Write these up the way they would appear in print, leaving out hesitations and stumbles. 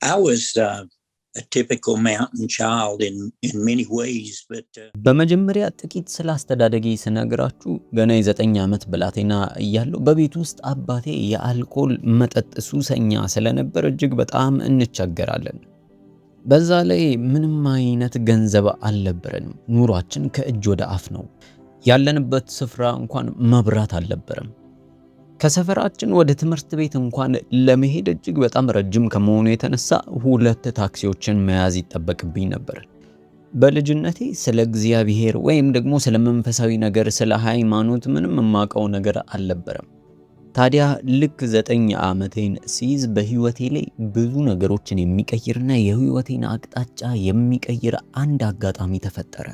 I was a typical mountain child in many ways, but በመጀመሪያ ጥቂት ስለ አስተዳደጌ ስነግራችሁ ገና የ9 ዓመት ብላቴና እያለሁ በቤት ውስጥ አባቴ የአልኮል መጠጥ ሱሰኛ ስለነበር እጅግ በጣም እንቸገራለን። በዛ ላይ ምንም አይነት ገንዘብ አልነበረንም። ኑሯችን ከእጅ ወደ አፍ ነው። ያለንበት ስፍራ እንኳን መብራት አልነበረም። ከሰፈራችን ወደ ትምህርት ቤት እንኳን ለመሄድ እጅግ በጣም ረጅም ከመሆኑ የተነሳ 2 ታክሲዎችን መያዝ ይጠበቅብኝ ነበር። በልጅነቴ ስለ እግዚአብሔር ወይም ደግሞ ስለ መንፈሳዊ ነገር ስለ ሃይማኖት ምንም የማውቀው ነገር አልነበረም። ታዲያ ልክ 9 ዓመቴን ሲይዝ በህይወቴ ላይ ብዙ ነገሮችን የሚቀይርና የህይወቴን አቅጣጫ የሚቀይር አንድ አጋጣሚ ተፈጠረ።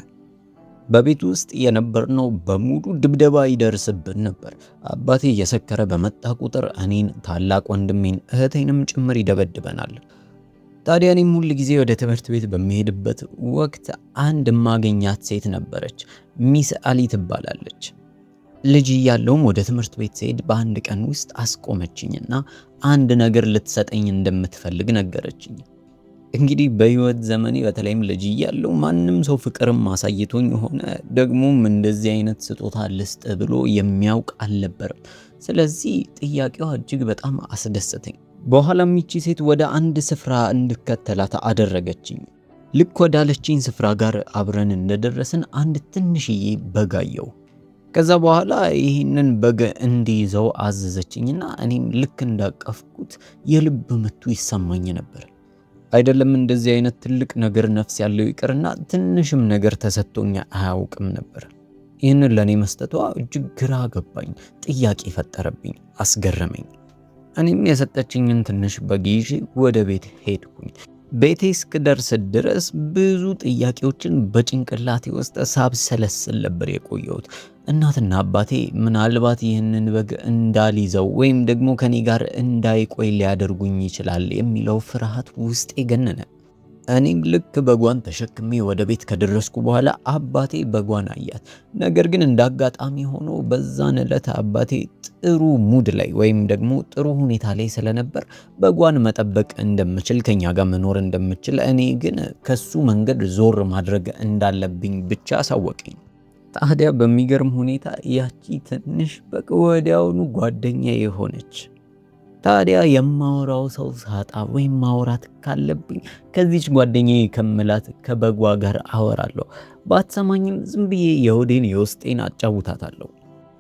በቤት ውስጥ የነበርነው በሙሉ ድብደባ ይደርስብን ነበር። አባቴ እየሰከረ በመጣ ቁጥር እኔን፣ ታላቅ ወንድሜን፣ እህቴንም ጭምር ይደበድበናል። ታዲያ እኔም ሁል ጊዜ ወደ ትምህርት ቤት በሚሄድበት ወቅት አንድ ማገኛት ሴት ነበረች። ሚስ አሊ ትባላለች። ልጅ እያለሁም ወደ ትምህርት ቤት ስሄድ በአንድ ቀን ውስጥ አስቆመችኝና አንድ ነገር ልትሰጠኝ እንደምትፈልግ ነገረችኝ። እንግዲህ በህይወት ዘመኔ በተለይም ልጅ እያለሁ ማንም ሰው ፍቅርም ማሳየቶኝ ሆነ ደግሞም እንደዚህ አይነት ስጦታ ልስጥ ብሎ የሚያውቅ አልነበረም። ስለዚህ ጥያቄዋ እጅግ በጣም አስደሰተኝ። በኋላም ይቺ ሴት ወደ አንድ ስፍራ እንድከተላት አደረገችኝ። ልክ ወዳለችኝ ስፍራ ጋር አብረን እንደደረስን አንድ ትንሽዬ በግ አየሁ። ከዛ በኋላ ይህንን በግ እንዲይዘው አዘዘችኝና እኔም ልክ እንዳቀፍኩት የልብ ምቱ ይሰማኝ ነበር። አይደለም እንደዚህ አይነት ትልቅ ነገር ነፍስ ያለው ይቅርና ትንሽም ነገር ተሰጥቶኝ አያውቅም ነበር። ይህንን ለኔ መስጠቷ እጅግ ግራ ገባኝ፣ ጥያቄ ፈጠረብኝ፣ አስገረመኝ። እኔም የሰጠችኝን ትንሽ በግ ይዤ ወደ ቤት ሄድኩኝ። ቤቴ እስክደርስ ድረስ ብዙ ጥያቄዎችን በጭንቅላቴ ውስጥ ሳብሰለስል ነበር የቆየሁት። እናትና አባቴ ምናልባት ይህንን በግ እንዳልይዘው ወይም ደግሞ ከኔ ጋር እንዳይቆይ ሊያደርጉኝ ይችላል የሚለው ፍርሃት ውስጤ ገነነ። እኔም ልክ በጓን ተሸክሜ ወደ ቤት ከደረስኩ በኋላ አባቴ በጓን አያት። ነገር ግን እንዳጋጣሚ ሆኖ በዛን ዕለት አባቴ ጥሩ ሙድ ላይ ወይም ደግሞ ጥሩ ሁኔታ ላይ ስለነበር በጓን መጠበቅ እንደምችል ከኛ ጋር መኖር እንደምችል እኔ ግን ከሱ መንገድ ዞር ማድረግ እንዳለብኝ ብቻ አሳወቀኝ። ታዲያ በሚገርም ሁኔታ ያቺ ትንሽ በግ ወዲያውኑ ጓደኛዬ ሆነች። ታዲያ የማወራው ሰው ሳጣ ወይም ማውራት ካለብኝ ከዚች ጓደኛዬ ከምላት ከበጓ ጋር አወራለሁ። ባትሰማኝም ዝም ብዬ የሆዴን የውስጤን አጫውታታለሁ።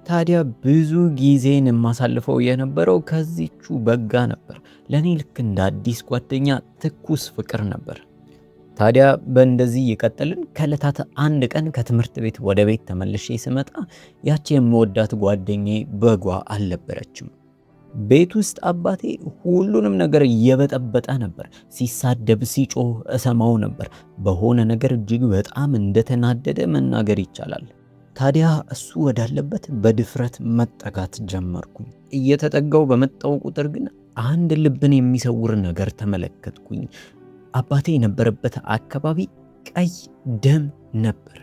ታዲያ ብዙ ጊዜን የማሳልፈው የነበረው ከዚቹ በጋ ነበር። ለኔ ልክ እንደ አዲስ ጓደኛ ትኩስ ፍቅር ነበር። ታዲያ በእንደዚህ እየቀጠልን ከዕለታት አንድ ቀን ከትምህርት ቤት ወደ ቤት ተመልሼ ስመጣ ያቺ የምወዳት ጓደኛዬ በጓ አልነበረችም። ቤት ውስጥ አባቴ ሁሉንም ነገር እየበጠበጠ ነበር። ሲሳደብ፣ ሲጮህ እሰማው ነበር። በሆነ ነገር እጅግ በጣም እንደተናደደ መናገር ይቻላል። ታዲያ እሱ ወዳለበት በድፍረት መጠጋት ጀመርኩኝ። እየተጠጋው በመጣው ቁጥር ግን አንድ ልብን የሚሰውር ነገር ተመለከትኩኝ። አባቴ የነበረበት አካባቢ ቀይ ደም ነበር።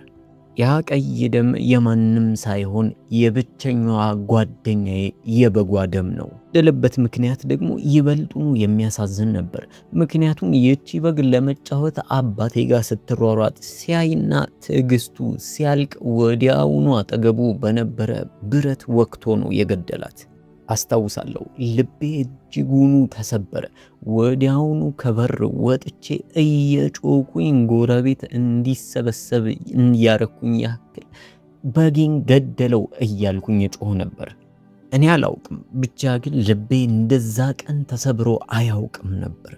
ያ ቀይ ደም የማንም ሳይሆን የብቸኛዋ ጓደኛዬ የበጓ ደም ነው። ያለበት ምክንያት ደግሞ ይበልጡኑ የሚያሳዝን ነበር። ምክንያቱም ይህቺ በግ ለመጫወት አባቴ ጋር ስትሯሯጥ ሲያይና ትዕግስቱ ሲያልቅ ወዲያውኑ አጠገቡ በነበረ ብረት ወቅቶ ነው የገደላት። አስታውሳለሁ። ልቤ እጅጉኑ ተሰበረ። ወዲያውኑ ከበር ወጥቼ እየጮኩኝ ጎረቤት እንዲሰበሰብ እያረኩኝ ያክል በጌን ገደለው እያልኩኝ ጮህ ነበር። እኔ አላውቅም፣ ብቻ ግን ልቤ እንደዛ ቀን ተሰብሮ አያውቅም ነበር።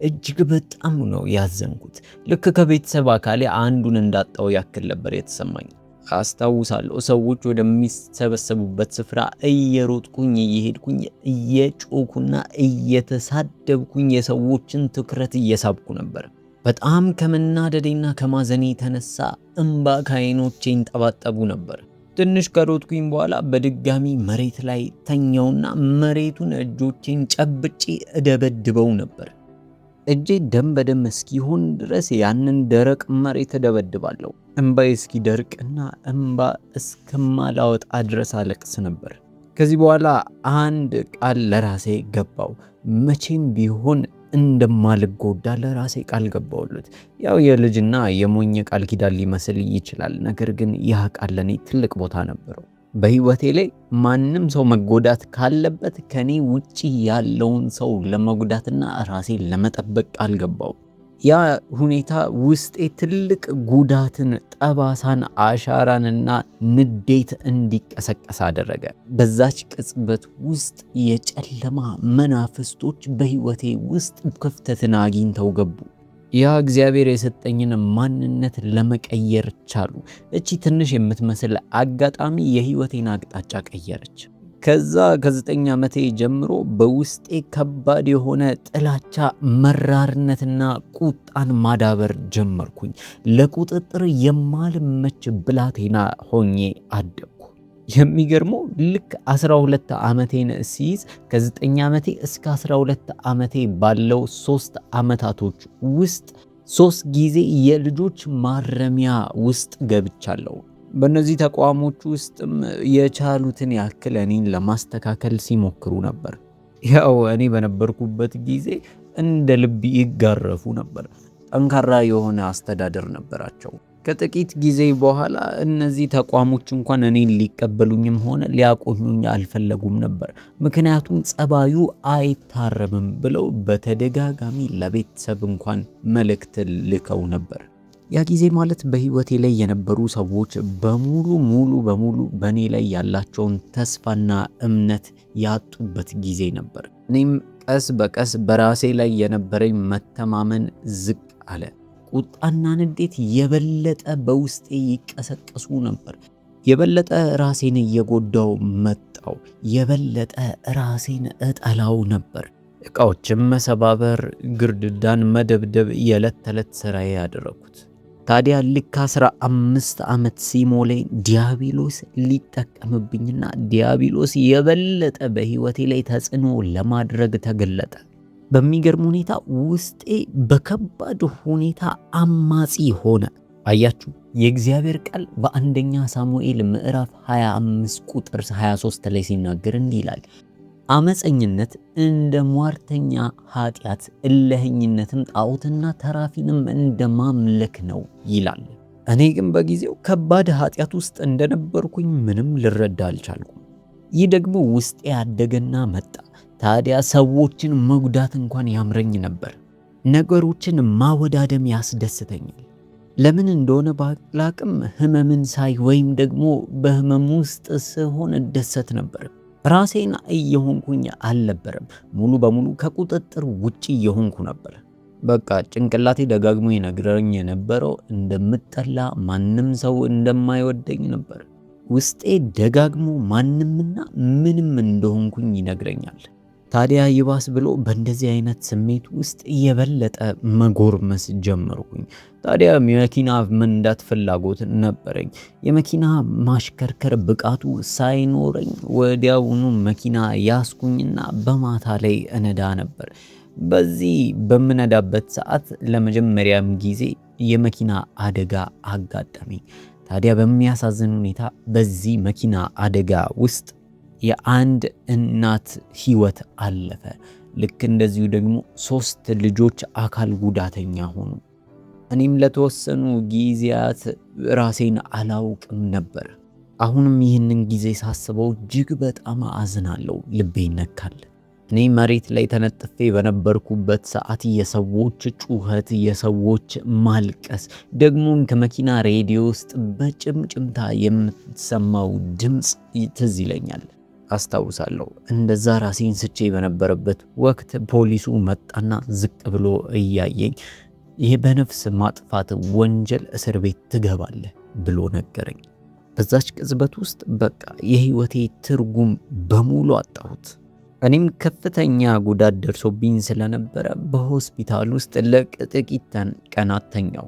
እጅግ በጣም ነው ያዘንኩት። ልክ ከቤተሰብ አካሌ አንዱን እንዳጣው ያክል ነበር የተሰማኝ። አስታውሳለሁ። ሰዎች ወደሚሰበሰቡበት ስፍራ እየሮጥኩኝ እየሄድኩኝ እየጮኩና እየተሳደብኩኝ የሰዎችን ትኩረት እየሳብኩ ነበር። በጣም ከመናደዴና ከማዘኔ የተነሳ እንባ ከዓይኖቼ ይንጠባጠቡ ነበር። ትንሽ ከሮጥኩኝ በኋላ በድጋሚ መሬት ላይ ተኛውና መሬቱን እጆቼን ጨብጬ እደበድበው ነበር። እጄ ደም በደም እስኪሆን ድረስ ያንን ደረቅ መሬት እደበድባለሁ። እንባዬ እስኪደርቅና እንባ እስከማላወጣ ድረስ አለቅስ ነበር። ከዚህ በኋላ አንድ ቃል ለራሴ ገባው። መቼም ቢሆን እንደማልጎዳ ለራሴ ቃል ገባሁለት። ያው የልጅና የሞኝ ቃል ኪዳን ሊመስል ይችላል፣ ነገር ግን ያ ቃል ለኔ ትልቅ ቦታ ነበረው። በህይወቴ ላይ ማንም ሰው መጎዳት ካለበት ከኔ ውጪ ያለውን ሰው ለመጉዳትና ራሴን ለመጠበቅ ቃል ገባው። ያ ሁኔታ ውስጤ ትልቅ ጉዳትን፣ ጠባሳን፣ አሻራንና ንዴት እንዲቀሰቀስ አደረገ። በዛች ቅጽበት ውስጥ የጨለማ መናፍስቶች በህይወቴ ውስጥ ክፍተትን አግኝተው ገቡ። ያ እግዚአብሔር የሰጠኝን ማንነት ለመቀየር ቻሉ። እቺ ትንሽ የምትመስል አጋጣሚ የህይወቴን አቅጣጫ ቀየረች። ከዛ ከ9 ዓመቴ ጀምሮ በውስጤ ከባድ የሆነ ጥላቻ፣ መራርነትና ቁጣን ማዳበር ጀመርኩኝ። ለቁጥጥር የማልመች ብላቴና ሆኜ አደግኩ። የሚገርመው ልክ 12 ዓመቴን ሲይዝ ከ9 ዓመቴ እስከ 12 ዓመቴ ባለው 3 ዓመታቶች ውስጥ 3 ጊዜ የልጆች ማረሚያ ውስጥ ገብቻለሁ። በእነዚህ ተቋሞች ውስጥም የቻሉትን ያክል እኔን ለማስተካከል ሲሞክሩ ነበር። ያው እኔ በነበርኩበት ጊዜ እንደ ልብ ይጋረፉ ነበር። ጠንካራ የሆነ አስተዳደር ነበራቸው። ከጥቂት ጊዜ በኋላ እነዚህ ተቋሞች እንኳን እኔን ሊቀበሉኝም ሆነ ሊያቆዩኝ አልፈለጉም ነበር። ምክንያቱም ጸባዩ አይታረምም ብለው በተደጋጋሚ ለቤተሰብ እንኳን መልእክት ልከው ነበር። ያ ጊዜ ማለት በህይወቴ ላይ የነበሩ ሰዎች ሙሉ በሙሉ በእኔ ላይ ያላቸውን ተስፋና እምነት ያጡበት ጊዜ ነበር። እኔም ቀስ በቀስ በራሴ ላይ የነበረኝ መተማመን ዝቅ አለ። ቁጣና ንዴት የበለጠ በውስጤ ይቀሰቀሱ ነበር። የበለጠ ራሴን እየጎዳው መጣው። የበለጠ ራሴን እጠላው ነበር። እቃዎችን መሰባበር፣ ግርድዳን መደብደብ የዕለት ተዕለት ስራዬ ያደረኩት። ታዲያ ልክ 15 ዓመት ሲሞላኝ ዲያብሎስ ሊጠቀምብኝና ዲያብሎስ የበለጠ በህይወቴ ላይ ተጽዕኖ ለማድረግ ተገለጠ። በሚገርም ሁኔታ ውስጤ በከባድ ሁኔታ አማጺ ሆነ። አያችሁ፣ የእግዚአብሔር ቃል በአንደኛ ሳሙኤል ምዕራፍ 25 ቁጥር 23 ላይ ሲናገር እንዲህ ይላል፣ አመፀኝነት እንደ ሟርተኛ ኃጢአት፣ እልህኝነትም ጣዖትና ተራፊንም እንደ ማምለክ ነው ይላል። እኔ ግን በጊዜው ከባድ ኃጢአት ውስጥ እንደነበርኩኝ ምንም ልረዳ አልቻልኩም። ይህ ደግሞ ውስጤ ያደገና መጣ። ታዲያ ሰዎችን መጉዳት እንኳን ያምረኝ ነበር። ነገሮችን ማወዳደም ያስደስተኛል። ለምን እንደሆነ ባላቅም ህመምን ሳይ ወይም ደግሞ በህመም ውስጥ ስሆን እደሰት ነበር። ራሴን እየሆንኩኝ አልነበረም። ሙሉ በሙሉ ከቁጥጥር ውጪ እየሆንኩ ነበር። በቃ ጭንቅላቴ ደጋግሞ ይነግረኝ የነበረው እንደምጠላ፣ ማንም ሰው እንደማይወደኝ ነበር። ውስጤ ደጋግሞ ማንምና ምንም እንደሆንኩኝ ይነግረኛል። ታዲያ ይባስ ብሎ በእንደዚህ አይነት ስሜት ውስጥ የበለጠ መጎርመስ ጀመርኩኝ። ታዲያ የመኪና መንዳት ፍላጎት ነበረኝ። የመኪና ማሽከርከር ብቃቱ ሳይኖረኝ ወዲያውኑ መኪና ያስኩኝና በማታ ላይ እነዳ ነበር። በዚህ በምነዳበት ሰዓት ለመጀመሪያም ጊዜ የመኪና አደጋ አጋጠመኝ። ታዲያ በሚያሳዝን ሁኔታ በዚህ መኪና አደጋ ውስጥ የአንድ እናት ህይወት አለፈ። ልክ እንደዚሁ ደግሞ 3 ልጆች አካል ጉዳተኛ ሆኑ። እኔም ለተወሰኑ ጊዜያት ራሴን አላውቅም ነበር። አሁንም ይህንን ጊዜ ሳስበው እጅግ በጣም አዝናለሁ፣ ልቤ ይነካል። እኔ መሬት ላይ ተነጥፌ በነበርኩበት ሰዓት የሰዎች ጩኸት፣ የሰዎች ማልቀስ፣ ደግሞ ከመኪና ሬዲዮ ውስጥ በጭምጭምታ የምትሰማው ድምፅ ትዝ ይለኛል። አስታውሳለሁ። እንደዛ ራሴን ስቼ በነበረበት ወቅት ፖሊሱ መጣና ዝቅ ብሎ እያየኝ ይህ በነፍስ ማጥፋት ወንጀል እስር ቤት ትገባለህ ብሎ ነገረኝ። በዛች ቅጽበት ውስጥ በቃ የህይወቴ ትርጉም በሙሉ አጣሁት። እኔም ከፍተኛ ጉዳት ደርሶብኝ ስለነበረ በሆስፒታል ውስጥ ለጥቂት ቀናት ተኛሁ።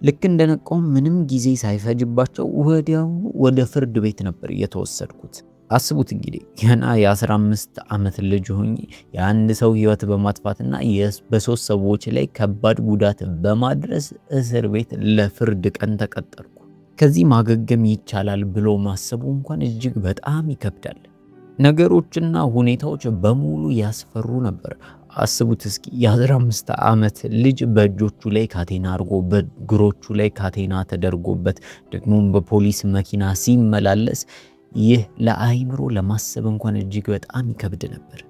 ልክ እንደነቃው ምንም ጊዜ ሳይፈጅባቸው ወዲያው ወደ ፍርድ ቤት ነበር የተወሰድኩት። አስቡት እንግዲህ ገና የ15 ዓመት ልጅ ሆኜ የአንድ ሰው ህይወት በማጥፋትና በ3 ሰዎች ላይ ከባድ ጉዳት በማድረስ እስር ቤት ለፍርድ ቀን ተቀጠርኩ። ከዚህ ማገገም ይቻላል ብሎ ማሰቡ እንኳን እጅግ በጣም ይከብዳል። ነገሮችና ሁኔታዎች በሙሉ ያስፈሩ ነበር። አስቡት እስኪ የ15 ዓመት ልጅ በእጆቹ ላይ ካቴና አድርጎ በእግሮቹ ላይ ካቴና ተደርጎበት ደግሞም በፖሊስ መኪና ሲመላለስ ይህ ለአይምሮ ለማሰብ እንኳን እጅግ በጣም ይከብድ ነበር።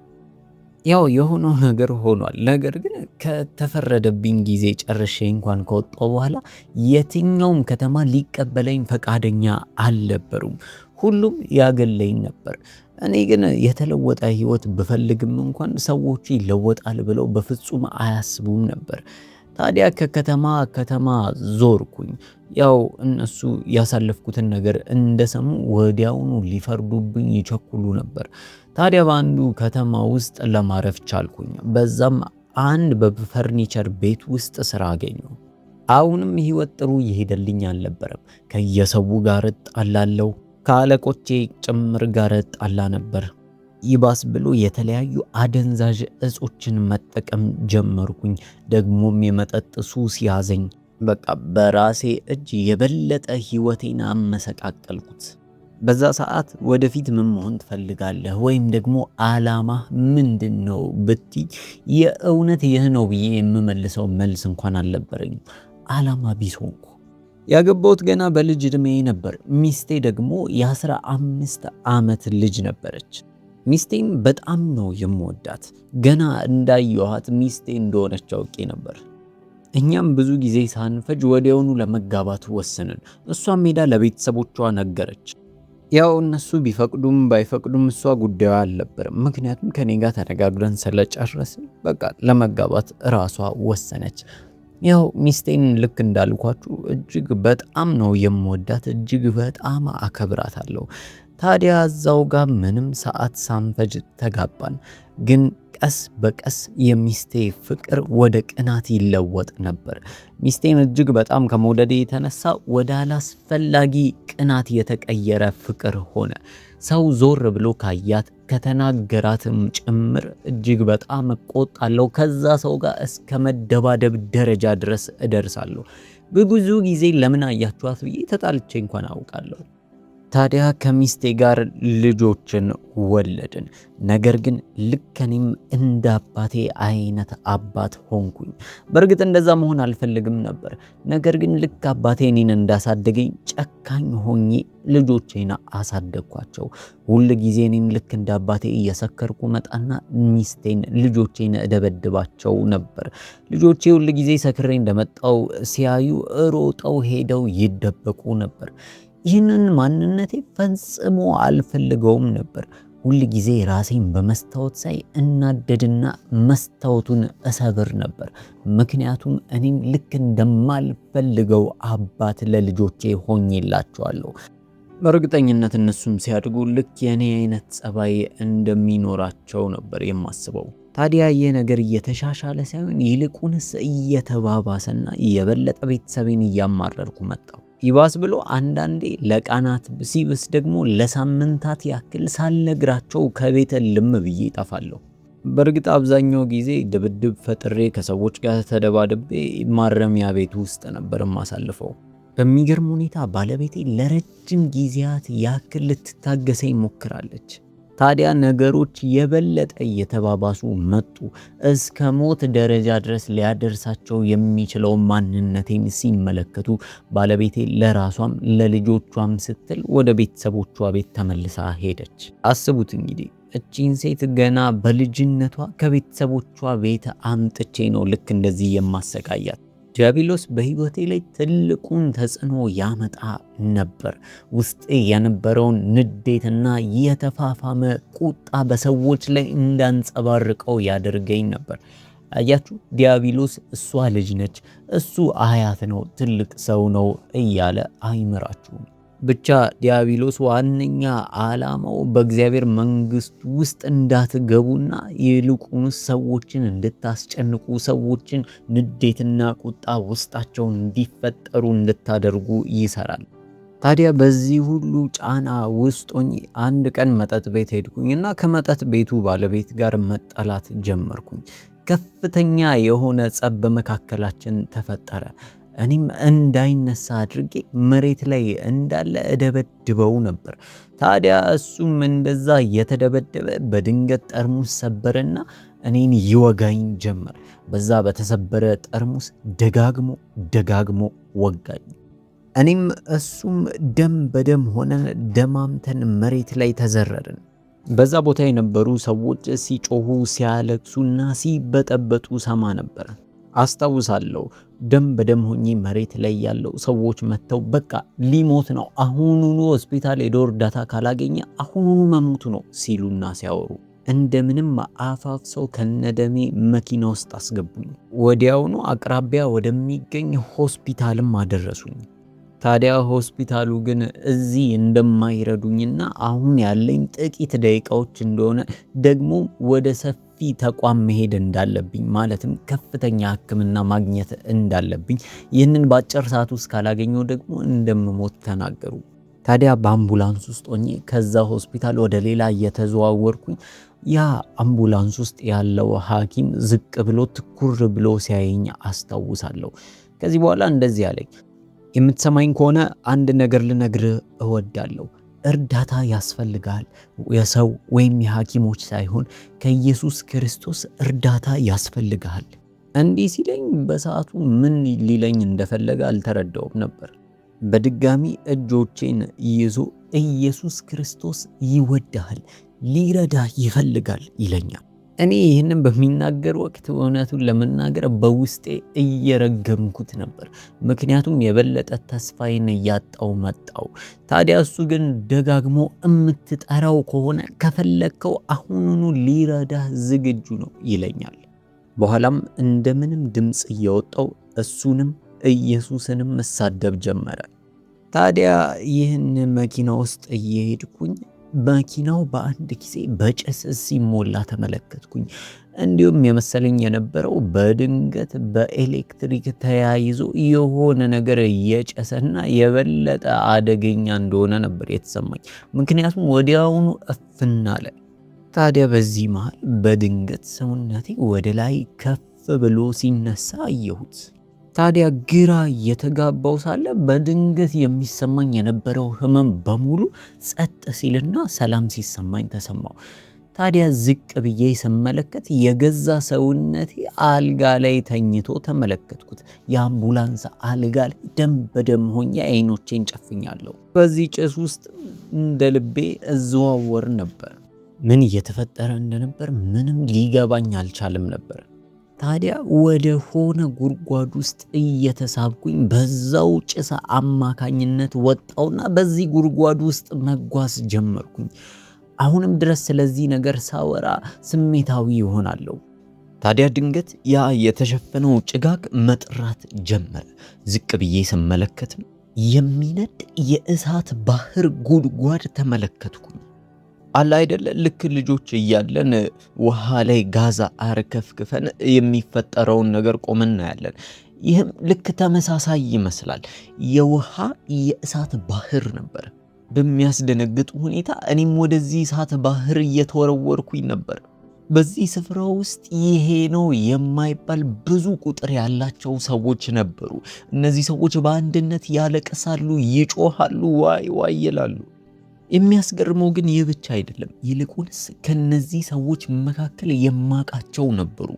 ያው የሆነው ነገር ሆኗል። ነገር ግን ከተፈረደብኝ ጊዜ ጨርሼ እንኳን ከወጣሁ በኋላ የትኛውም ከተማ ሊቀበለኝ ፈቃደኛ አልነበሩም። ሁሉም ያገለኝ ነበር። እኔ ግን የተለወጠ ህይወት ብፈልግም እንኳን ሰዎች ይለወጣል ብለው በፍጹም አያስቡም ነበር። ታዲያ ከከተማ ከተማ ዞርኩኝ። ያው እነሱ ያሳለፍኩትን ነገር እንደሰሙ ወዲያውኑ ሊፈርዱብኝ ይቸኩሉ ነበር። ታዲያ በአንዱ ከተማ ውስጥ ለማረፍ ቻልኩኝ። በዛም አንድ በፈርኒቸር ቤት ውስጥ ስራ አገኘሁ። አሁንም ህይወት ጥሩ እየሄደልኝ አልነበረም። ከየሰው ጋር እጣላለሁ፣ ከአለቆቼ ጭምር ጋር እጣላ ነበር። ይባስ ብሎ የተለያዩ አደንዛዥ እጾችን መጠቀም ጀመርኩኝ። ደግሞም የመጠጥ ሱስ ያዘኝ። በቃ በራሴ እጅ የበለጠ ህይወቴን አመሰቃቀልኩት። በዛ ሰዓት ወደፊት ምን መሆን ትፈልጋለህ ወይም ደግሞ አላማ ምንድነው ብትይ የእውነት ይህ ነው ብዬ የምመልሰው መልስ እንኳን አልነበረኝም። አላማ ቢስ ሆንኩ። ያገባሁት ገና በልጅ እድሜ ነበር። ሚስቴ ደግሞ የ15 ዓመት ልጅ ነበረች። ሚስቴም በጣም ነው የምወዳት። ገና እንዳየኋት ሚስቴ እንደሆነች አውቄ ነበር። እኛም ብዙ ጊዜ ሳንፈጅ ወዲያውኑ ለመጋባት ወሰንን። እሷም ሄዳ ለቤተሰቦቿ ነገረች። ያው እነሱ ቢፈቅዱም ባይፈቅዱም እሷ ጉዳዩ አልነበረም። ምክንያቱም ከኔ ጋር ተነጋግረን ስለጨረስን በቃ ለመጋባት ራሷ ወሰነች። ያው ሚስቴን ልክ እንዳልኳችሁ እጅግ በጣም ነው የምወዳት፣ እጅግ በጣም አከብራታለሁ። ታዲያ እዛው ጋር ምንም ሰዓት ሳንፈጅ ተጋባን። ግን ቀስ በቀስ የሚስቴ ፍቅር ወደ ቅናት ይለወጥ ነበር። ሚስቴን እጅግ በጣም ከመውደዴ የተነሳ ወደ አላስፈላጊ ቅናት የተቀየረ ፍቅር ሆነ። ሰው ዞር ብሎ ካያት ከተናገራትም ጭምር እጅግ በጣም እቆጣለሁ። ከዛ ሰው ጋር እስከ መደባደብ ደረጃ ድረስ እደርሳለሁ። በብዙ ጊዜ ለምን አያችኋት ብዬ ተጣልቼ እንኳን አውቃለሁ። ታዲያ ከሚስቴ ጋር ልጆችን ወለድን። ነገር ግን ልክ እኔም እንደ አባቴ አይነት አባት ሆንኩኝ። በእርግጥ እንደዛ መሆን አልፈልግም ነበር። ነገር ግን ልክ አባቴ እኔን እንዳሳደገኝ ጨካኝ ሆኜ ልጆቼን አሳደግኳቸው። ሁል ጊዜ እኔም ልክ እንደ አባቴ እየሰከርኩ መጣና ሚስቴን ልጆቼን እደበድባቸው ነበር። ልጆቼ ሁል ጊዜ ሰክሬ እንደመጣው ሲያዩ ሮጠው ሄደው ይደበቁ ነበር። ይህንን ማንነቴ ፈጽሞ አልፈልገውም ነበር። ሁል ጊዜ ራሴን በመስታወት ሳይ እናደድና መስታወቱን እሰብር ነበር። ምክንያቱም እኔም ልክ እንደማልፈልገው አባት ለልጆቼ ሆኜላቸዋለሁ። በእርግጠኝነት እነሱም ሲያድጉ ልክ የኔ አይነት ጸባይ እንደሚኖራቸው ነበር የማስበው። ታዲያ ይህ ነገር እየተሻሻለ ሳይሆን ይልቁንስ እየተባባሰና የበለጠ ቤተሰቤን እያማረርኩ መጣሁ። ይባስ ብሎ አንዳንዴ ለቀናት ሲብስ ደግሞ ለሳምንታት ያክል ሳልነግራቸው ከቤት ልም ብዬ እጠፋለሁ። በእርግጥ አብዛኛው ጊዜ ድብድብ ፈጥሬ ከሰዎች ጋር ተደባድቤ ማረሚያ ቤት ውስጥ ነበር ማሳልፈው። በሚገርም ሁኔታ ባለቤቴ ለረጅም ጊዜያት ያክል ልትታገሰኝ ሞክራለች። ታዲያ ነገሮች የበለጠ እየተባባሱ መጡ። እስከ ሞት ደረጃ ድረስ ሊያደርሳቸው የሚችለው ማንነቴን ሲመለከቱ ባለቤቴ ለራሷም ለልጆቿም ስትል ወደ ቤተሰቦቿ ቤት ተመልሳ ሄደች። አስቡት እንግዲህ እቺን ሴት ገና በልጅነቷ ከቤተሰቦቿ ቤት አምጥቼ ነው ልክ እንደዚህ የማሰቃያት። ዲያብሎስ በህይወቴ ላይ ትልቁን ተጽዕኖ ያመጣ ነበር። ውስጤ የነበረውን ንዴትና የተፋፋመ ቁጣ በሰዎች ላይ እንዳንጸባርቀው ያደርገኝ ነበር። አያችሁ፣ ዲያብሎስ እሷ ልጅ ነች፣ እሱ አያት ነው፣ ትልቅ ሰው ነው እያለ አይምራችሁም። ብቻ ዲያብሎስ ዋነኛ ዓላማው በእግዚአብሔር መንግስት ውስጥ እንዳትገቡና ይልቁንስ ሰዎችን እንድታስጨንቁ፣ ሰዎችን ንዴትና ቁጣ ውስጣቸውን እንዲፈጠሩ እንድታደርጉ ይሰራል። ታዲያ በዚህ ሁሉ ጫና ውስጥ ሆኜ አንድ ቀን መጠጥ ቤት ሄድኩኝና ከመጠጥ ቤቱ ባለቤት ጋር መጣላት ጀመርኩኝ። ከፍተኛ የሆነ ጸብ በመካከላችን ተፈጠረ። እኔም እንዳይነሳ አድርጌ መሬት ላይ እንዳለ እደበድበው ነበር። ታዲያ እሱም እንደዛ የተደበደበ በድንገት ጠርሙስ ሰበረና እኔን ይወጋኝ ጀመር። በዛ በተሰበረ ጠርሙስ ደጋግሞ ደጋግሞ ወጋኝ። እኔም እሱም ደም በደም ሆነን ደማምተን መሬት ላይ ተዘረርን። በዛ ቦታ የነበሩ ሰዎች ሲጮሁ ሲያለቅሱና ሲበጠበጡ ሰማ ነበር። አስታውሳለሁ ደም በደም ሆኜ መሬት ላይ ያለው ሰዎች መጥተው በቃ ሊሞት ነው፣ አሁኑኑ ሆስፒታል ሄዶ እርዳታ ካላገኘ አሁኑኑ መሞቱ ነው ሲሉና ሲያወሩ እንደምንም አፋፍሰው ከነደሜ መኪና ውስጥ አስገቡኝ። ወዲያውኑ አቅራቢያ ወደሚገኝ ሆስፒታልም አደረሱኝ። ታዲያ ሆስፒታሉ ግን እዚህ እንደማይረዱኝና አሁን ያለኝ ጥቂት ደቂቃዎች እንደሆነ ደግሞ ወደ ሰፊ ተቋም መሄድ እንዳለብኝ ማለትም ከፍተኛ ሕክምና ማግኘት እንዳለብኝ ይህንን በአጭር ሰዓት ውስጥ ካላገኘው ደግሞ እንደምሞት ተናገሩ። ታዲያ በአምቡላንስ ውስጥ ሆኜ ከዛ ሆስፒታል ወደ ሌላ እየተዘዋወርኩኝ ያ አምቡላንስ ውስጥ ያለው ሐኪም ዝቅ ብሎ ትኩር ብሎ ሲያየኝ አስታውሳለሁ። ከዚህ በኋላ እንደዚህ አለኝ፣ የምትሰማኝ ከሆነ አንድ ነገር ልነግርህ እወዳለሁ። እርዳታ ያስፈልጋል። የሰው ወይም የሐኪሞች ሳይሆን ከኢየሱስ ክርስቶስ እርዳታ ያስፈልጋል። እንዲህ ሲለኝ በሰዓቱ ምን ሊለኝ እንደፈለገ አልተረዳውም ነበር። በድጋሚ እጆቼን ይዞ ኢየሱስ ክርስቶስ ይወድሃል፣ ሊረዳህ ይፈልጋል ይለኛል። እኔ ይህንን በሚናገር ወቅት እውነቱን ለመናገር በውስጤ እየረገምኩት ነበር። ምክንያቱም የበለጠ ተስፋዬን እያጣው መጣው። ታዲያ እሱ ግን ደጋግሞ እምትጠራው ከሆነ ከፈለግከው አሁኑኑ ሊረዳህ ዝግጁ ነው ይለኛል። በኋላም እንደምንም ድምፅ እያወጣው እሱንም ኢየሱስንም መሳደብ ጀመረ። ታዲያ ይህን መኪና ውስጥ እየሄድኩኝ መኪናው በአንድ ጊዜ በጭስ ሲሞላ ተመለከትኩኝ። እንዲሁም የመሰለኝ የነበረው በድንገት በኤሌክትሪክ ተያይዞ የሆነ ነገር እየጨሰና የበለጠ አደገኛ እንደሆነ ነበር የተሰማኝ። ምክንያቱም ወዲያውኑ እፍና አለ። ታዲያ በዚህ መሃል በድንገት ሰውነቴ ወደ ላይ ከፍ ብሎ ሲነሳ አየሁት። ታዲያ ግራ የተጋባው ሳለ በድንገት የሚሰማኝ የነበረው ህመም በሙሉ ጸጥ ሲልና ሰላም ሲሰማኝ ተሰማው። ታዲያ ዝቅ ብዬ ስመለከት የገዛ ሰውነቴ አልጋ ላይ ተኝቶ ተመለከትኩት። የአምቡላንስ አልጋ ላይ ደም በደም ሆኜ አይኖቼን ጨፍኛለሁ። በዚህ ጭስ ውስጥ እንደ ልቤ እዘዋወር ነበር። ምን እየተፈጠረ እንደነበር ምንም ሊገባኝ አልቻለም ነበር። ታዲያ ወደ ሆነ ጉድጓድ ውስጥ እየተሳብኩኝ በዛው ጭስ አማካኝነት ወጣውና በዚህ ጉድጓድ ውስጥ መጓዝ ጀመርኩኝ። አሁንም ድረስ ስለዚህ ነገር ሳወራ ስሜታዊ ይሆናለሁ። ታዲያ ድንገት ያ የተሸፈነው ጭጋግ መጥራት ጀመረ። ዝቅ ብዬ ስመለከትም የሚነድ የእሳት ባህር ጉድጓድ ተመለከትኩኝ። አለ አይደለ ልክ ልጆች እያለን ውሃ ላይ ጋዛ አርከፍክፈን የሚፈጠረውን ነገር ቆመን እናያለን። ይህም ልክ ተመሳሳይ ይመስላል። የውሃ የእሳት ባህር ነበር። በሚያስደነግጥ ሁኔታ እኔም ወደዚህ እሳት ባህር እየተወረወርኩኝ ነበር። በዚህ ስፍራ ውስጥ ይሄ ነው የማይባል ብዙ ቁጥር ያላቸው ሰዎች ነበሩ። እነዚህ ሰዎች በአንድነት ያለቅሳሉ፣ ይጮሃሉ፣ ዋይ ዋይ ይላሉ። የሚያስገርመው ግን ይህ ብቻ አይደለም። ይልቁንስ ከነዚህ ሰዎች መካከል የማቃቸው ነበሩ።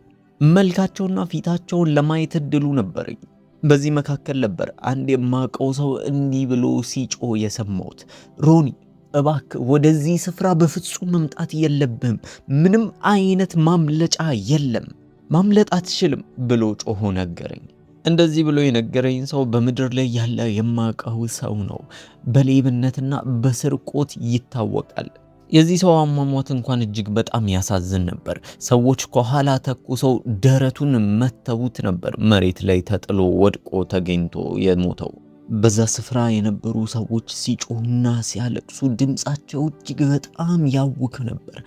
መልካቸውና ፊታቸውን ለማየት እድሉ ነበረኝ። በዚህ መካከል ነበር አንድ የማቀው ሰው እንዲህ ብሎ ሲጮህ የሰማሁት። ሮኒ እባክህ ወደዚህ ስፍራ በፍጹም መምጣት የለብህም፣ ምንም አይነት ማምለጫ የለም፣ ማምለጥ አትችልም ብሎ ጮሆ ነገረኝ። እንደዚህ ብሎ የነገረኝ ሰው በምድር ላይ ያለ የማቀው ሰው ነው። በሌብነትና በስርቆት ይታወቃል። የዚህ ሰው አሟሟት እንኳን እጅግ በጣም ያሳዝን ነበር። ሰዎች ከኋላ ተኩሰው ደረቱን መተውት ነበር መሬት ላይ ተጥሎ ወድቆ ተገኝቶ የሞተው። በዛ ስፍራ የነበሩ ሰዎች ሲጮሁና ሲያለቅሱ ድምፃቸው እጅግ በጣም ያውክ ነበር።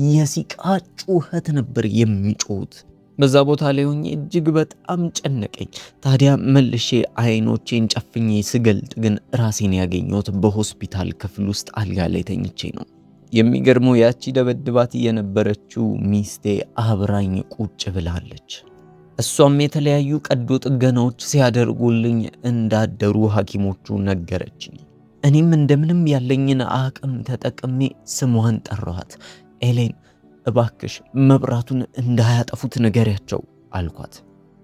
የሲቃ ጩኸት ነበር የሚጮሁት። በዛ ቦታ ላይ ሆኜ እጅግ በጣም ጨነቀኝ። ታዲያ መልሼ አይኖቼን ጨፍኜ ስገልጥ ግን ራሴን ያገኘሁት በሆስፒታል ክፍል ውስጥ አልጋ ላይ ተኝቼ ነው። የሚገርመው ያቺ ደበድባት የነበረችው ሚስቴ አብራኝ ቁጭ ብላለች። እሷም የተለያዩ ቀዶ ጥገናዎች ሲያደርጉልኝ እንዳደሩ ሐኪሞቹ ነገረችኝ። እኔም እንደምንም ያለኝን አቅም ተጠቅሜ ስሟን ጠራኋት። ኤሌን እባክሽ መብራቱን እንዳያጠፉት ንገሪያቸው አልኳት።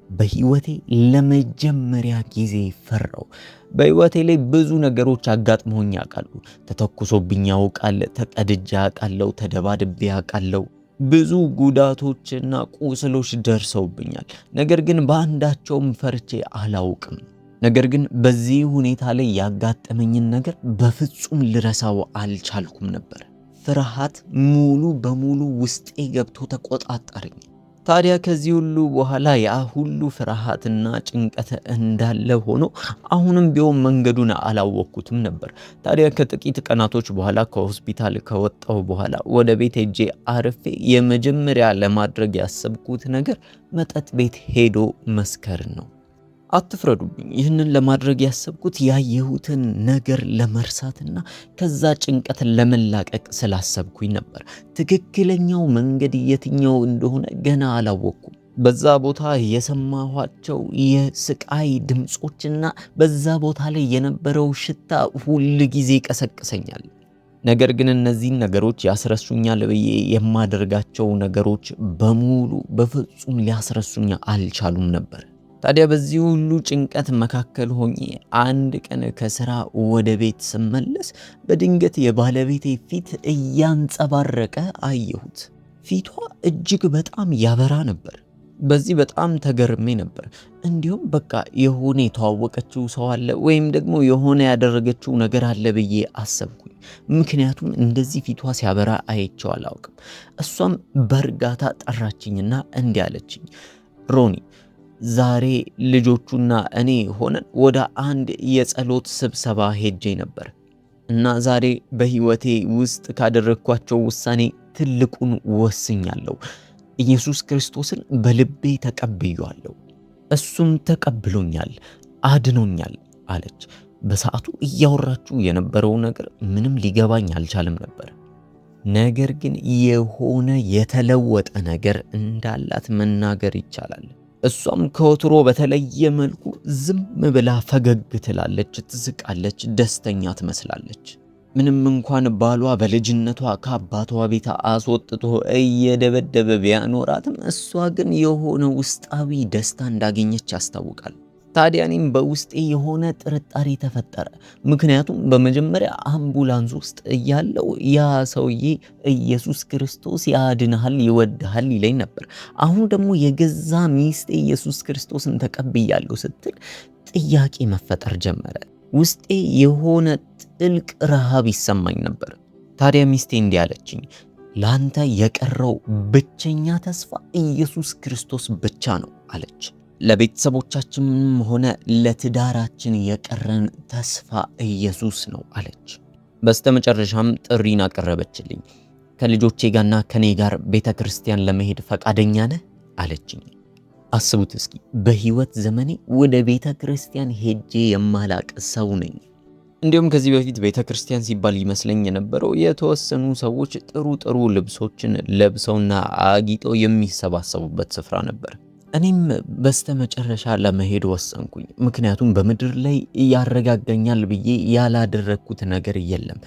በህይወቴ ለመጀመሪያ ጊዜ ፈራው። በህይወቴ ላይ ብዙ ነገሮች አጋጥመውኝ ያውቃሉ። ተተኩሶብኝ ያውቃል፣ ተቀድጄ ያውቃለሁ፣ ተደባድቤ ያውቃለሁ። ብዙ ጉዳቶችና ቁስሎች ደርሰውብኛል። ነገር ግን በአንዳቸውም ፈርቼ አላውቅም። ነገር ግን በዚህ ሁኔታ ላይ ያጋጠመኝን ነገር በፍጹም ልረሳው አልቻልኩም ነበር። ፍርሃት ሙሉ በሙሉ ውስጤ ገብቶ ተቆጣጠረኝ። ታዲያ ከዚህ ሁሉ በኋላ ያ ሁሉ ፍርሃትና ጭንቀት እንዳለ ሆኖ አሁንም ቢሆን መንገዱን አላወቅኩትም ነበር። ታዲያ ከጥቂት ቀናቶች በኋላ ከሆስፒታል ከወጣሁ በኋላ ወደ ቤት ሄጄ አርፌ የመጀመሪያ ለማድረግ ያሰብኩት ነገር መጠጥ ቤት ሄዶ መስከርን ነው። አትፍረዱብኝ። ይህንን ለማድረግ ያሰብኩት ያየሁትን ነገር ለመርሳትና ከዛ ጭንቀት ለመላቀቅ ስላሰብኩኝ ነበር። ትክክለኛው መንገድ የትኛው እንደሆነ ገና አላወቅኩም። በዛ ቦታ የሰማኋቸው የስቃይ ድምጾችና በዛ ቦታ ላይ የነበረው ሽታ ሁል ጊዜ ቀሰቅሰኛል። ነገር ግን እነዚህን ነገሮች ያስረሱኛል ብዬ የማደርጋቸው ነገሮች በሙሉ በፍጹም ሊያስረሱኝ አልቻሉም ነበር። ታዲያ በዚህ ሁሉ ጭንቀት መካከል ሆኜ አንድ ቀን ከስራ ወደ ቤት ስመለስ በድንገት የባለቤቴ ፊት እያንጸባረቀ አየሁት። ፊቷ እጅግ በጣም ያበራ ነበር። በዚህ በጣም ተገርሜ ነበር። እንዲሁም በቃ የሆነ የተዋወቀችው ሰው አለ ወይም ደግሞ የሆነ ያደረገችው ነገር አለ ብዬ አሰብኩኝ። ምክንያቱም እንደዚህ ፊቷ ሲያበራ አይቼው አላውቅም። እሷም በእርጋታ ጠራችኝና እንዲህ አለችኝ፣ ሮኒ ዛሬ ልጆቹና እኔ ሆነን ወደ አንድ የጸሎት ስብሰባ ሄጄ ነበር እና ዛሬ በህይወቴ ውስጥ ካደረግኳቸው ውሳኔ ትልቁን ወስኛለሁ። ኢየሱስ ክርስቶስን በልቤ ተቀብያለሁ። እሱም ተቀብሎኛል፣ አድኖኛል አለች። በሰዓቱ እያወራችሁ የነበረው ነገር ምንም ሊገባኝ አልቻለም ነበር። ነገር ግን የሆነ የተለወጠ ነገር እንዳላት መናገር ይቻላል። እሷም ከወትሮ በተለየ መልኩ ዝም ብላ ፈገግ ትላለች፣ ትስቃለች፣ ደስተኛ ትመስላለች። ምንም እንኳን ባሏ በልጅነቷ ከአባቷ ቤት አስወጥቶ እየደበደበ ቢያኖራትም እሷ ግን የሆነ ውስጣዊ ደስታ እንዳገኘች ያስታውቃል። ታዲያ እኔም በውስጤ የሆነ ጥርጣሬ ተፈጠረ። ምክንያቱም በመጀመሪያ አምቡላንስ ውስጥ እያለው ያ ሰውዬ ኢየሱስ ክርስቶስ ያድንሃል፣ ይወድሃል ይለኝ ነበር። አሁን ደግሞ የገዛ ሚስቴ ኢየሱስ ክርስቶስን ተቀብያለሁ ስትል ጥያቄ መፈጠር ጀመረ። ውስጤ የሆነ ጥልቅ ረሃብ ይሰማኝ ነበር። ታዲያ ሚስቴ እንዲህ አለችኝ፣ ላንተ የቀረው ብቸኛ ተስፋ ኢየሱስ ክርስቶስ ብቻ ነው አለች። ለቤተሰቦቻችንም ሆነ ለትዳራችን የቀረን ተስፋ ኢየሱስ ነው አለች። በስተመጨረሻም ጥሪን አቀረበችልኝ። ከልጆቼ ጋርና ከኔ ጋር ቤተ ክርስቲያን ለመሄድ ፈቃደኛ ነህ አለችኝ። አስቡት እስኪ፣ በህይወት ዘመኔ ወደ ቤተ ክርስቲያን ሄጄ የማላቅ ሰው ነኝ። እንዲሁም ከዚህ በፊት ቤተ ክርስቲያን ሲባል ይመስለኝ የነበረው የተወሰኑ ሰዎች ጥሩ ጥሩ ልብሶችን ለብሰውና አጊጠው የሚሰባሰቡበት ስፍራ ነበር። እኔም በስተመጨረሻ ለመሄድ ወሰንኩኝ። ምክንያቱም በምድር ላይ ያረጋጋኛል ብዬ ያላደረግኩት ነገር የለም።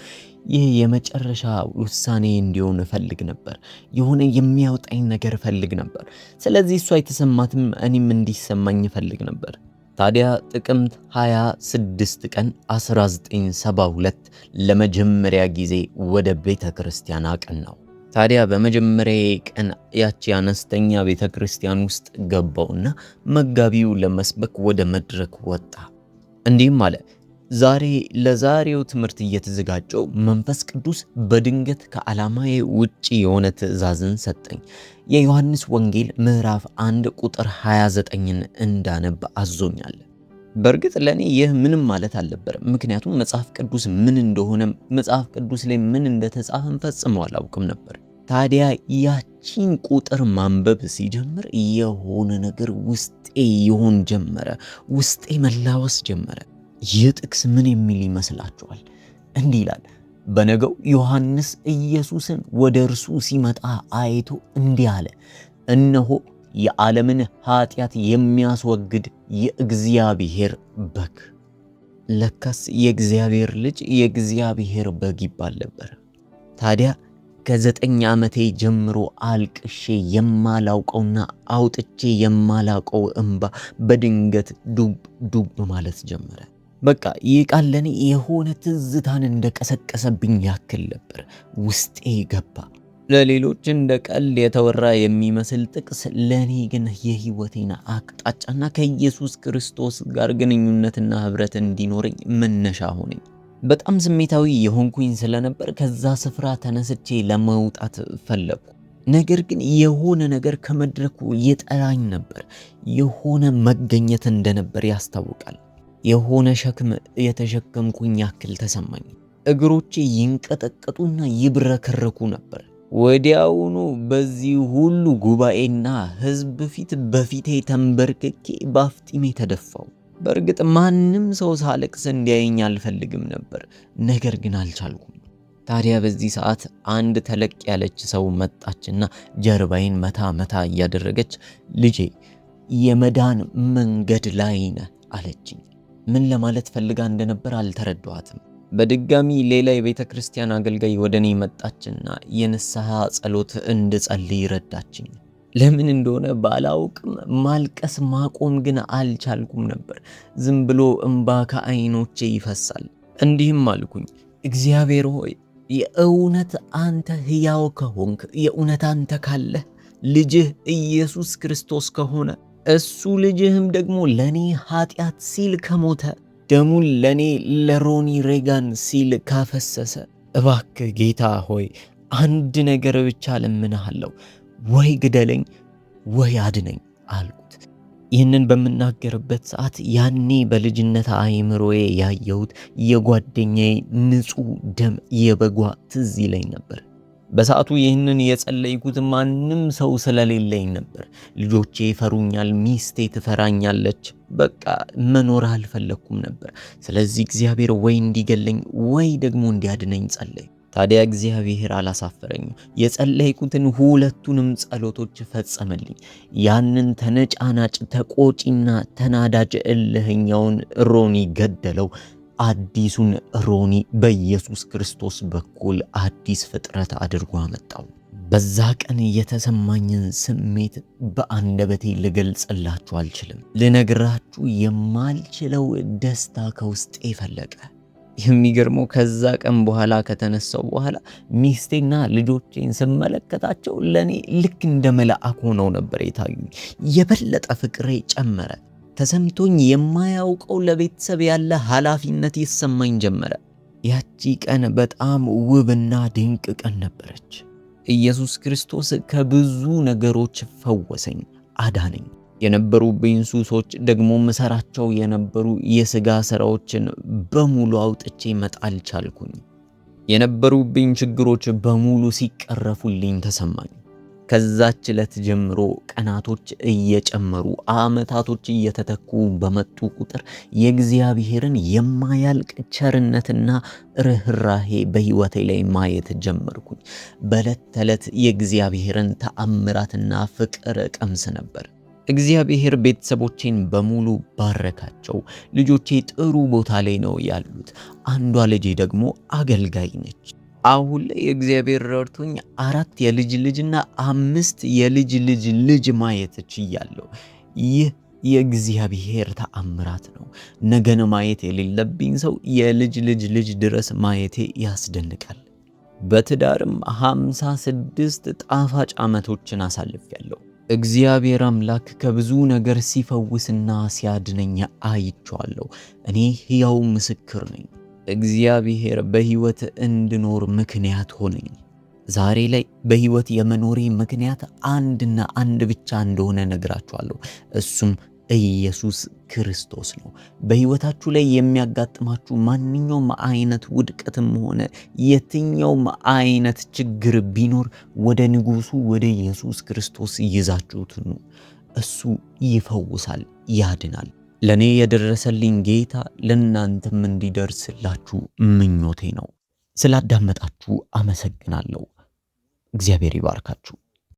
ይህ የመጨረሻ ውሳኔ እንዲሆን እፈልግ ነበር። የሆነ የሚያወጣኝ ነገር እፈልግ ነበር። ስለዚህ እሷ የተሰማትም እኔም እንዲሰማኝ እፈልግ ነበር። ታዲያ ጥቅምት 26 ቀን 1972 ለመጀመሪያ ጊዜ ወደ ቤተ ክርስቲያን አቀናው። ታዲያ በመጀመሪያ ቀን ያቺ አነስተኛ ቤተ ክርስቲያን ውስጥ ገባውና መጋቢው ለመስበክ ወደ መድረክ ወጣ። እንዲህም አለ፣ ዛሬ ለዛሬው ትምህርት እየተዘጋጀው መንፈስ ቅዱስ በድንገት ከዓላማዬ ውጪ የሆነ ትእዛዝን ሰጠኝ። የዮሐንስ ወንጌል ምዕራፍ 1 ቁጥር 29ን እንዳነብ አዞኛል። በእርግጥ ለኔ ይህ ምንም ማለት አልነበረም። ምክንያቱም መጽሐፍ ቅዱስ ምን እንደሆነ መጽሐፍ ቅዱስ ላይ ምን እንደተጻፈ ፈጽሞ አላውቅም ነበር። ታዲያ ያቺን ቁጥር ማንበብ ሲጀምር የሆነ ነገር ውስጤ ይሆን ጀመረ። ውስጤ መላወስ ጀመረ። ይህ ጥቅስ ምን የሚል ይመስላችኋል? እንዲህ ይላል፣ በነገው ዮሐንስ ኢየሱስን ወደ እርሱ ሲመጣ አይቶ እንዲህ አለ፣ እነሆ የዓለምን ኃጢአት የሚያስወግድ የእግዚአብሔር በግ። ለካስ የእግዚአብሔር ልጅ የእግዚአብሔር በግ ይባል ነበር። ታዲያ ከ9 ዓመቴ ጀምሮ አልቅሼ የማላውቀውና አውጥቼ የማላውቀው እንባ በድንገት ዱብ ዱብ ማለት ጀመረ። በቃ ይህ ቃል ለኔ የሆነ ትዝታን እንደቀሰቀሰብኝ ያክል ነበር ውስጤ ገባ። ለሌሎች እንደ ቀልድ የተወራ የሚመስል ጥቅስ ለኔ ግን የህይወቴን አቅጣጫና ከኢየሱስ ክርስቶስ ጋር ግንኙነትና ህብረት እንዲኖረኝ መነሻ ሆነኝ። በጣም ስሜታዊ የሆንኩኝ ስለነበር ከዛ ስፍራ ተነስቼ ለመውጣት ፈለኩ። ነገር ግን የሆነ ነገር ከመድረኩ ይጠራኝ ነበር። የሆነ መገኘት እንደነበር ያስታውቃል። የሆነ ሸክም የተሸከምኩኝ ያክል ተሰማኝ። እግሮቼ ይንቀጠቀጡና ይብረከረኩ ነበር። ወዲያውኑ በዚህ ሁሉ ጉባኤና ህዝብ ፊት በፊቴ ተንበርክኬ ባፍጢሜ ተደፋው። በእርግጥ ማንም ሰው ሳለቅስ እንዲያየኝ አልፈልግም ነበር፣ ነገር ግን አልቻልኩም። ታዲያ በዚህ ሰዓት አንድ ተለቅ ያለች ሰው መጣችና ጀርባዬን መታ መታ እያደረገች ልጄ የመዳን መንገድ ላይ ነህ አለችኝ። ምን ለማለት ፈልጋ እንደነበር አልተረዳኋትም። በድጋሚ ሌላ የቤተ ክርስቲያን አገልጋይ ወደ እኔ መጣችና የንስሐ ጸሎት እንድጸልይ ረዳችኝ። ለምን እንደሆነ ባላውቅም ማልቀስ ማቆም ግን አልቻልኩም ነበር። ዝም ብሎ እንባ ከዓይኖቼ ይፈሳል። እንዲህም አልኩኝ፣ እግዚአብሔር ሆይ የእውነት አንተ ሕያው ከሆንክ፣ የእውነት አንተ ካለህ፣ ልጅህ ኢየሱስ ክርስቶስ ከሆነ፣ እሱ ልጅህም ደግሞ ለኔ ኃጢአት ሲል ከሞተ፣ ደሙን ለኔ ለሮኒ ሬጋን ሲል ካፈሰሰ፣ እባክህ ጌታ ሆይ አንድ ነገር ብቻ ለምንሃለሁ፣ ወይ ግደለኝ ወይ አድነኝ አልኩት። ይህንን በምናገርበት ሰዓት ያኔ በልጅነት አእምሮዬ ያየሁት የጓደኛዬ ንጹሕ ደም የበጓ ትዝ ይለኝ ነበር። በሰዓቱ ይህንን የጸለይኩት ማንም ሰው ስለሌለኝ ነበር። ልጆቼ ይፈሩኛል፣ ሚስቴ ትፈራኛለች። በቃ መኖር አልፈለኩም ነበር። ስለዚህ እግዚአብሔር ወይ እንዲገለኝ ወይ ደግሞ እንዲያድነኝ ጸለይ። ታዲያ እግዚአብሔር አላሳፈረኝም። የጸለይኩትን ሁለቱንም ጸሎቶች ፈጸመልኝ። ያንን ተነጫናጭ ተቆጪና ተናዳጅ እልህኛውን ሮኒ ገደለው። አዲሱን ሮኒ በኢየሱስ ክርስቶስ በኩል አዲስ ፍጥረት አድርጎ አመጣው። በዛ ቀን የተሰማኝን ስሜት በአንደበቴ ልገልጽላችሁ አልችልም። ልነግራችሁ የማልችለው ደስታ ከውስጤ ፈለቀ። የሚገርመው ከዛ ቀን በኋላ ከተነሳው በኋላ ሚስቴና ልጆቼን ስመለከታቸው ለኔ ልክ እንደ መልአክ ሆነው ነበር የታዩኝ። የበለጠ ፍቅሬ ጨመረ። ተሰምቶኝ የማያውቀው ለቤተሰብ ያለ ኃላፊነት ይሰማኝ ጀመረ። ያቺ ቀን በጣም ውብና ድንቅ ቀን ነበረች። ኢየሱስ ክርስቶስ ከብዙ ነገሮች ፈወሰኝ፣ አዳነኝ። የነበሩብኝ ሱሶች ደግሞ መሰራቸው የነበሩ የሥጋ ሥራዎችን በሙሉ አውጥቼ መጣል ቻልኩኝ። የነበሩብኝ ችግሮች በሙሉ ሲቀረፉልኝ ተሰማኝ። ከዛች ዕለት ጀምሮ ቀናቶች እየጨመሩ ዓመታቶች እየተተኩ በመጡ ቁጥር የእግዚአብሔርን የማያልቅ ቸርነትና ርኅራሄ በሕይወቴ ላይ ማየት ጀመርኩኝ። በዕለት ተዕለት የእግዚአብሔርን ተአምራትና ፍቅር ቀምስ ነበር። እግዚአብሔር ቤተሰቦቼን በሙሉ ባረካቸው። ልጆቼ ጥሩ ቦታ ላይ ነው ያሉት። አንዷ ልጄ ደግሞ አገልጋይ ነች። አሁን ላይ እግዚአብሔር ረድቶኝ 4 የልጅ ልጅና 5 የልጅ ልጅ ልጅ ማየት ችያለሁ። ይህ የእግዚአብሔር ተአምራት ነው። ነገን ማየት የሌለብኝ ሰው የልጅ ልጅ ልጅ ድረስ ማየቴ ያስደንቃል። በትዳርም 56 ጣፋጭ ዓመቶችን አሳልፌያለሁ። እግዚአብሔር አምላክ ከብዙ ነገር ሲፈውስና ሲያድነኝ አይቼዋለሁ። እኔ ሕያው ምስክር ነኝ። እግዚአብሔር በሕይወት እንድኖር ምክንያት ሆነኝ። ዛሬ ላይ በሕይወት የመኖሬ ምክንያት አንድና አንድ ብቻ እንደሆነ ነግራችኋለሁ። እሱም ኢየሱስ ክርስቶስ ነው። በሕይወታችሁ ላይ የሚያጋጥማችሁ ማንኛውም አይነት ውድቀትም ሆነ የትኛውም አይነት ችግር ቢኖር ወደ ንጉሡ ወደ ኢየሱስ ክርስቶስ ይዛችሁት ኑ። እሱ ይፈውሳል፣ ያድናል። ለኔ የደረሰልኝ ጌታ ለእናንተም እንዲደርስላችሁ ምኞቴ ነው። ስላዳመጣችሁ አመሰግናለሁ። እግዚአብሔር ይባርካችሁ።